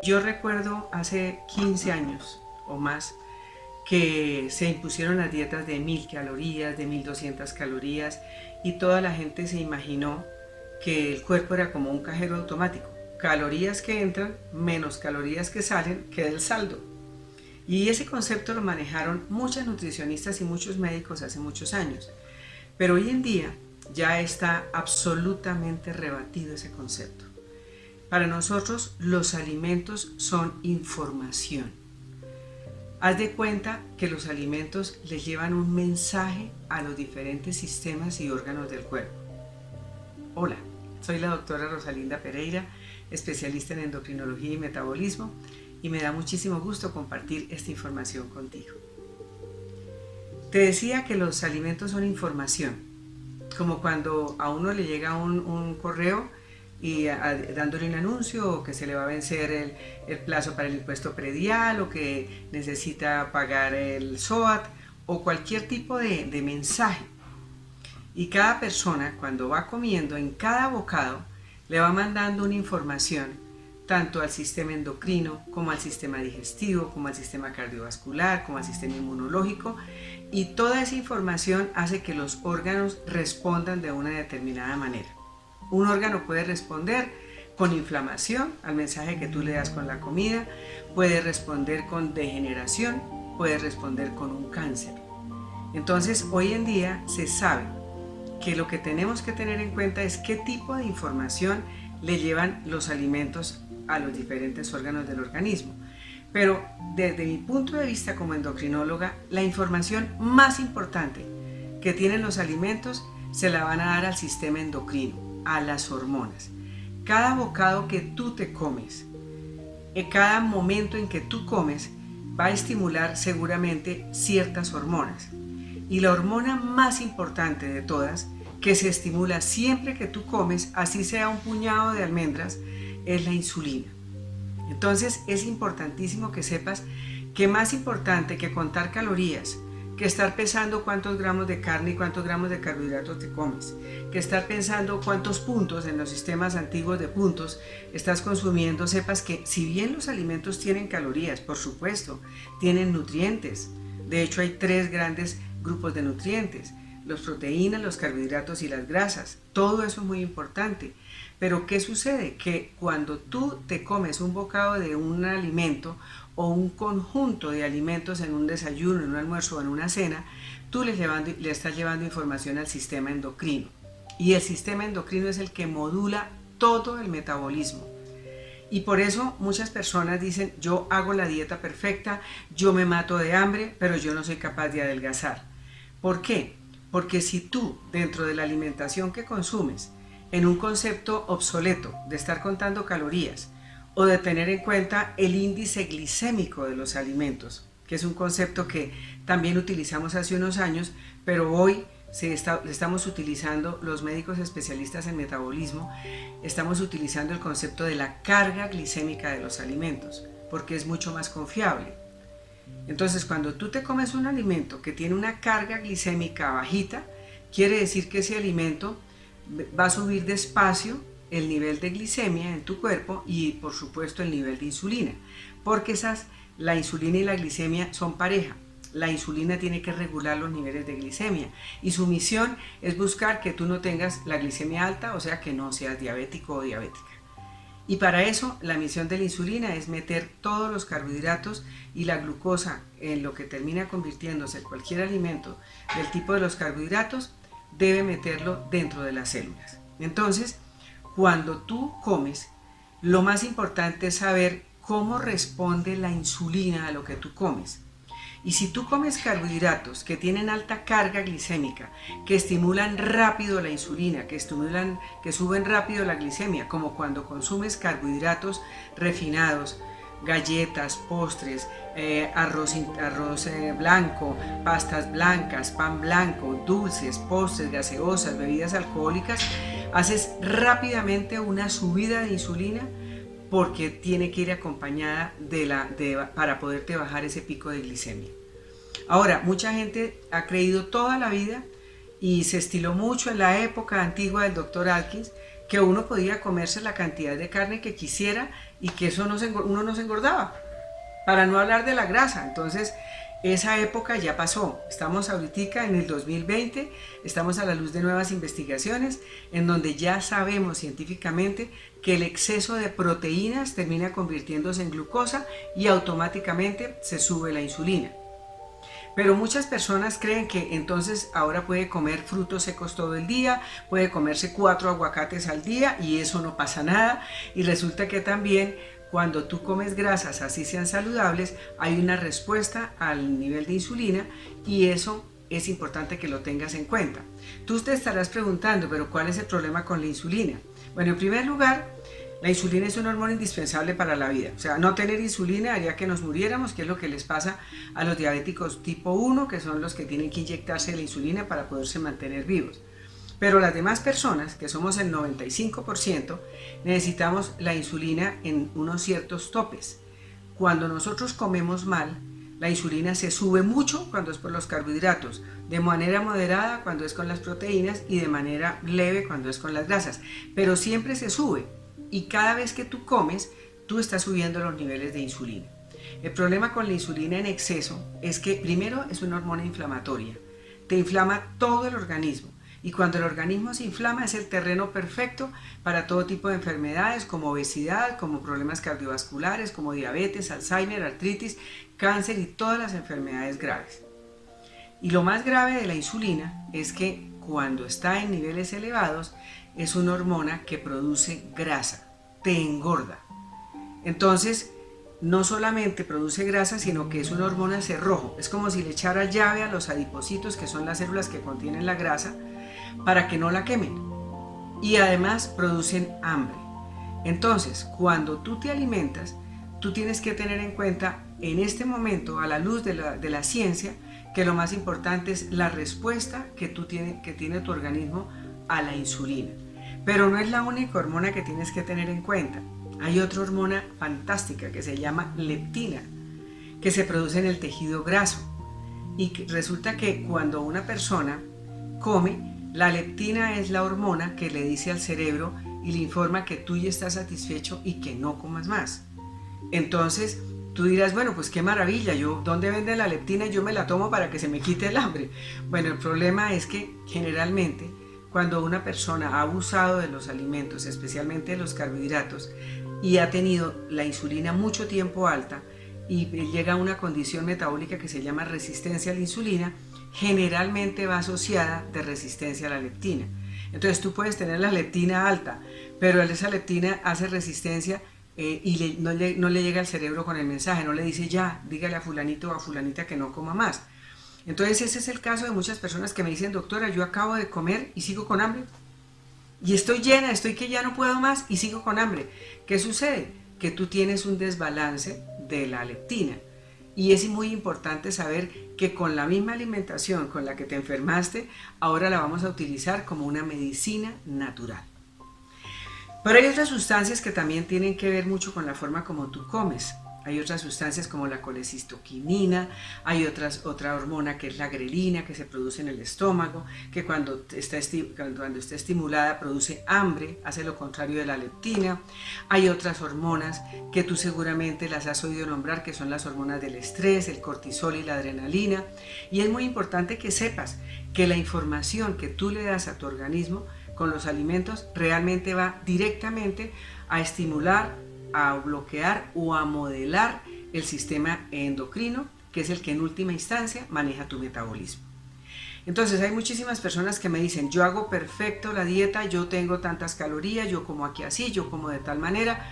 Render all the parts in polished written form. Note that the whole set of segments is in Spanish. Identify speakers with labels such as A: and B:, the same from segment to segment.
A: Yo recuerdo hace 15 años o más que se impusieron las dietas de 1000 calorías, de 1200 calorías y toda la gente se imaginó que el cuerpo era como un cajero automático. Calorías que entran menos calorías que salen queda el saldo. Y ese concepto lo manejaron muchas nutricionistas y muchos médicos hace muchos años. Pero hoy en día ya está absolutamente rebatido ese concepto. Para nosotros los alimentos son información. Haz de cuenta que los alimentos les llevan un mensaje a los diferentes sistemas y órganos del cuerpo. Hola, soy la doctora Rosalinda Pereira, especialista en endocrinología y metabolismo, y me da muchísimo gusto compartir esta información contigo. Te decía que los alimentos son información, como cuando a uno le llega un correo y dándole un anuncio o que se le va a vencer el plazo para el impuesto predial o que necesita pagar el SOAT o cualquier tipo de mensaje. Y cada persona cuando va comiendo en cada bocado le va mandando una información tanto al sistema endocrino como al sistema digestivo, como al sistema cardiovascular, como al sistema inmunológico, y toda esa información hace que los órganos respondan de una determinada manera. Un órgano puede responder con inflamación al mensaje que tú le das con la comida, puede responder con degeneración, puede responder con un cáncer. Entonces, hoy en día se sabe que lo que tenemos que tener en cuenta es qué tipo de información le llevan los alimentos a los diferentes órganos del organismo. Pero desde mi punto de vista como endocrinóloga, la información más importante que tienen los alimentos se la van a dar al sistema endocrino, a las hormonas. Cada bocado que tú te comes, en cada momento en que tú comes, va a estimular seguramente ciertas hormonas. Y la hormona más importante de todas, que se estimula siempre que tú comes, así sea un puñado de almendras, es la insulina. Entonces es importantísimo que sepas que más importante que contar calorías, que estar pensando cuántos gramos de carne y cuántos gramos de carbohidratos te comes, que estar pensando cuántos puntos en los sistemas antiguos de puntos estás consumiendo, sepas que si bien los alimentos tienen calorías, por supuesto, tienen nutrientes. De hecho hay 3 grandes grupos de nutrientes: las proteínas, los carbohidratos y las grasas. Todo eso es muy importante. Pero ¿qué sucede? Que cuando tú te comes un bocado de un alimento o un conjunto de alimentos en un desayuno, en un almuerzo o en una cena, tú le estás llevando información al sistema endocrino. Y el sistema endocrino es el que modula todo el metabolismo. Y por eso muchas personas dicen: yo hago la dieta perfecta, yo me mato de hambre, pero yo no soy capaz de adelgazar. ¿Por qué? Porque si tú, dentro de la alimentación que consumes, en un concepto obsoleto de estar contando calorías o de tener en cuenta el índice glicémico de los alimentos, que es un concepto que también utilizamos hace unos años, pero hoy estamos utilizando, los médicos especialistas en metabolismo, estamos utilizando el concepto de la carga glicémica de los alimentos, porque es mucho más confiable. Entonces, cuando tú te comes un alimento que tiene una carga glicémica bajita, quiere decir que ese alimento va a subir despacio el nivel de glicemia en tu cuerpo y por supuesto el nivel de insulina, porque la insulina y la glicemia son pareja. La insulina tiene que regular los niveles de glicemia y su misión es buscar que tú no tengas la glicemia alta, o sea que no seas diabético o diabética. Y para eso la misión de la insulina es meter todos los carbohidratos y la glucosa en lo que termina convirtiéndose en cualquier alimento del tipo de los carbohidratos, debe meterlo dentro de las células. Entonces, cuando tú comes, lo más importante es saber cómo responde la insulina a lo que tú comes. Y si tú comes carbohidratos que tienen alta carga glicémica, que estimulan rápido la insulina, que suben rápido la glicemia, como cuando consumes carbohidratos refinados, galletas, postres, arroz blanco, pastas blancas, pan blanco, dulces, postres, gaseosas, bebidas alcohólicas, haces rápidamente una subida de insulina porque tiene que ir acompañada para poderte bajar ese pico de glicemia. Ahora, mucha gente ha creído toda la vida y se estiló mucho en la época antigua del doctor Atkins que uno podía comerse la cantidad de carne que quisiera y que eso uno no se engordaba, para no hablar de la grasa. Entonces, esa época ya pasó. Estamos ahorita en el 2020, estamos a la luz de nuevas investigaciones en donde ya sabemos científicamente que el exceso de proteínas termina convirtiéndose en glucosa y automáticamente se sube la insulina. Pero muchas personas creen que entonces ahora puede comer frutos secos todo el día, puede comerse 4 aguacates al día y eso no pasa nada. Y resulta que también cuando tú comes grasas, así sean saludables, hay una respuesta al nivel de insulina y eso es importante que lo tengas en cuenta. Tú te estarás preguntando, pero ¿cuál es el problema con la insulina? Bueno, en primer lugar, la insulina es una hormona indispensable para la vida. O sea, no tener insulina haría que nos muriéramos, que es lo que les pasa a los diabéticos tipo 1, que son los que tienen que inyectarse la insulina para poderse mantener vivos. Pero las demás personas, que somos el 95%, necesitamos la insulina en unos ciertos topes. Cuando nosotros comemos mal, la insulina se sube mucho cuando es por los carbohidratos, de manera moderada cuando es con las proteínas y de manera leve cuando es con las grasas. Pero siempre se sube y cada vez que tú comes, tú estás subiendo los niveles de insulina. El problema con la insulina en exceso es que primero es una hormona inflamatoria, te inflama todo el organismo. Y cuando el organismo se inflama es el terreno perfecto para todo tipo de enfermedades como obesidad, como problemas cardiovasculares, como diabetes, Alzheimer, artritis, cáncer y todas las enfermedades graves. Y lo más grave de la insulina es que cuando está en niveles elevados es una hormona que produce grasa, te engorda. Entonces, no solamente produce grasa, sino que es una hormona cerrojo. Es como si le echara llave a los adipocitos, que son las células que contienen la grasa, para que no la quemen. Y además producen hambre. Entonces, cuando tú te alimentas, tú tienes que tener en cuenta en este momento, a la luz de la ciencia, que lo más importante es la respuesta que tiene tu organismo a la insulina. Pero no es la única hormona que tienes que tener en cuenta. Hay otra hormona fantástica que se llama leptina, que se produce en el tejido graso. Y resulta que cuando una persona come, la leptina es la hormona que le dice al cerebro y le informa que tú ya estás satisfecho y que no comas más. Entonces tú dirás, bueno, pues qué maravilla, ¿dónde venden la leptina? Yo me la tomo para que se me quite el hambre. Bueno, el problema es que generalmente cuando una persona ha abusado de los alimentos, especialmente de los carbohidratos, y ha tenido la insulina mucho tiempo alta y llega a una condición metabólica que se llama resistencia a la insulina, generalmente va asociada de resistencia a la leptina. Entonces tú puedes tener la leptina alta, pero esa leptina hace resistencia y no le llega al cerebro con el mensaje, no le dice ya, dígale a fulanito o a fulanita que no coma más. Entonces ese es el caso de muchas personas que me dicen, doctora, yo acabo de comer y sigo con hambre. Y estoy llena, estoy que ya no puedo más y sigo con hambre. ¿Qué sucede? Que tú tienes un desbalance de la leptina. Y es muy importante saber que con la misma alimentación con la que te enfermaste, ahora la vamos a utilizar como una medicina natural. Pero hay otras sustancias que también tienen que ver mucho con la forma como tú comes. Hay otras sustancias como la colecistoquinina, hay otra hormona que es la grelina que se produce en el estómago, que cuando está estimulada produce hambre, hace lo contrario de la leptina. Hay otras hormonas que tú seguramente las has oído nombrar, que son las hormonas del estrés, el cortisol y la adrenalina. Y es muy importante que sepas que la información que tú le das a tu organismo con los alimentos realmente va directamente a estimular, a bloquear o a modelar el sistema endocrino, que es el que en última instancia maneja tu metabolismo. Entonces hay muchísimas personas que me dicen, yo hago perfecto la dieta, yo tengo tantas calorías, yo como aquí así, yo como de tal manera,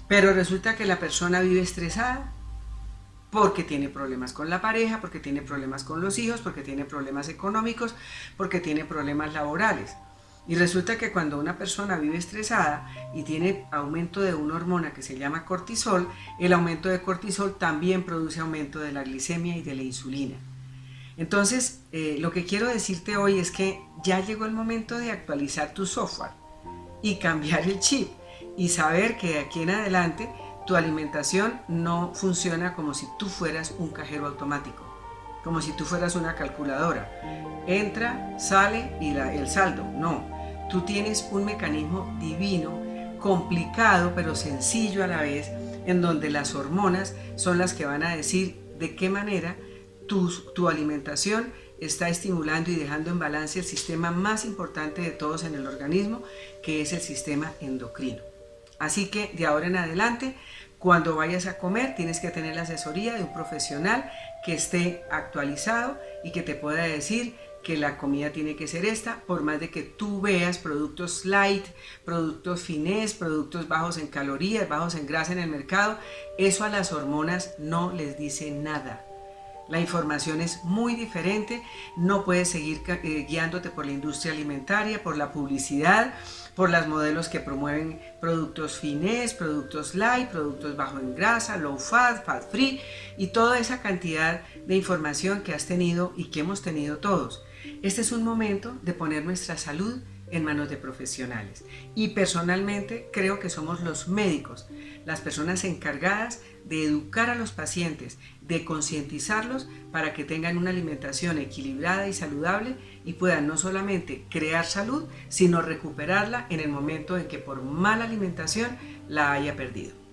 A: pero resulta que la persona vive estresada porque tiene problemas con la pareja, porque tiene problemas con los hijos, porque tiene problemas económicos, porque tiene problemas laborales. Y resulta que cuando una persona vive estresada y tiene aumento de una hormona que se llama cortisol, el aumento de cortisol también produce aumento de la glicemia y de la insulina. Entonces, lo que quiero decirte hoy es que ya llegó el momento de actualizar tu software y cambiar el chip y saber que de aquí en adelante tu alimentación no funciona como si tú fueras un cajero automático, como si tú fueras una calculadora. Entra, sale y el saldo. No. tú tienes un mecanismo divino, complicado pero sencillo a la vez, en donde las hormonas son las que van a decir de qué manera tu alimentación está estimulando y dejando en balance el sistema más importante de todos en el organismo, que es el sistema endocrino. Así que de ahora en adelante, cuando vayas a comer, tienes que tener la asesoría de un profesional que esté actualizado y que te pueda decir que la comida tiene que ser esta, por más de que tú veas productos light, productos finés, productos bajos en calorías, bajos en grasa en el mercado. Eso a las hormonas no les dice nada. La información es muy diferente, no puedes seguir guiándote por la industria alimentaria, por la publicidad, por los modelos que promueven productos finés, productos light, productos bajo en grasa, low fat, fat free y toda esa cantidad de información que has tenido y que hemos tenido todos. Este es un momento de poner nuestra salud en manos de profesionales. Y personalmente creo que somos los médicos, las personas encargadas de educar a los pacientes, de concientizarlos para que tengan una alimentación equilibrada y saludable y puedan no solamente crear salud, sino recuperarla en el momento en que por mala alimentación la haya perdido.